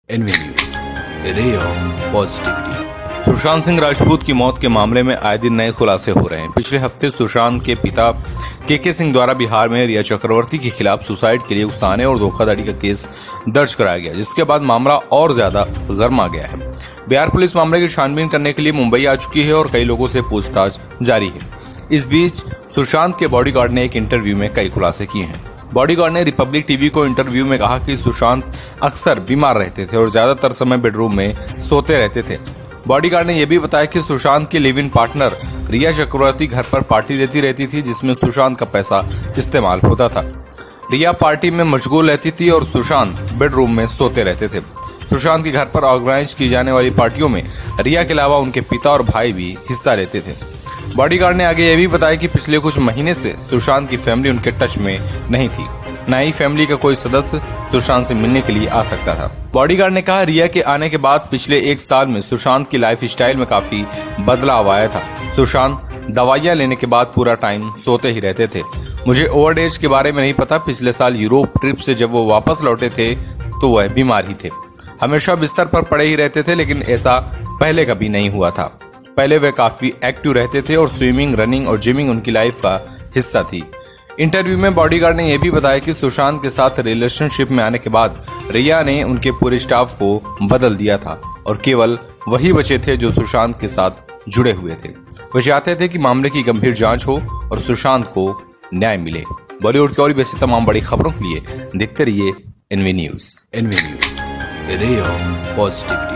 N V news, a ray of positivity. Sushant Singh Rajput की मौत के मामले में आए दिन नए खुलासे हो रहे हैं। पिछले हफ्ते सुशांत के पिता के सिंह द्वारा बिहार में रिया चक्रवर्ती के खिलाफ सुसाइड के लिए उकसाने और धोखाधड़ी का केस दर्ज कराया गया, जिसके बाद मामला और ज्यादा गर्मा गया है। बिहार पुलिस मामले की छानबीन करने के लिए मुंबई आ चुकी है और कई लोगों से पूछताछ जारी है। इस बीच सुशांत के बॉडीगार्ड ने एक इंटरव्यू में कई खुलासे किए हैं। बॉडीगार्ड ने रिपब्लिक टीवी को इंटरव्यू में कहा कि सुशांत अक्सर बीमार रहते थे और ज्यादातर समय बेडरूम में सोते रहते थे। बॉडीगार्ड ने यह भी बताया कि सुशांत की लिव इन पार्टनर रिया चक्रवर्ती घर पर पार्टी देती रहती थी, जिसमें सुशांत का पैसा इस्तेमाल होता था। रिया पार्टी में मशगूल रहती थी और सुशांत बेडरूम में सोते रहते थे। सुशांत के घर पर ऑर्गेनाइज की जाने वाली पार्टियों में रिया के अलावा उनके पिता और भाई भी हिस्सा लेते थे। बॉडीगार्ड ने आगे यह भी बताया कि पिछले कुछ महीने से सुशांत की फैमिली उनके टच में नहीं थी, न ही फैमिली का कोई सदस्य सुशांत से मिलने के लिए आ सकता था। बॉडीगार्ड ने कहा, रिया के आने के बाद पिछले एक साल में सुशांत की लाइफ स्टाइल में काफी बदलाव आया था। सुशांत दवाइयां लेने के बाद पूरा टाइम सोते ही रहते थे। मुझे ओल्ड एज के बारे में नहीं पता। पिछले साल यूरोप ट्रिप से जब वो वापस लौटे थे तो वह बीमार ही थे। हमेशा बिस्तर पर पड़े ही रहते थे, लेकिन ऐसा पहले कभी नहीं हुआ था। पहले वे काफी एक्टिव रहते थे और स्विमिंग, रनिंग और जिमिंग उनकी लाइफ का हिस्सा थी। इंटरव्यू में बॉडीगार्ड ने यह भी बताया कि सुशांत के साथ रिलेशनशिप में आने के बाद रिया ने उनके पूरे स्टाफ को बदल दिया था और केवल वही बचे थे जो सुशांत के साथ जुड़े हुए थे। वे चाहते थे कि मामले की गंभीर जांच हो और सुशांत को न्याय मिले। बॉलीवुड की और भी ऐसी तमाम बड़ी खबरों के लिए देखते रहिए NV news. NV news, a ray of positivity.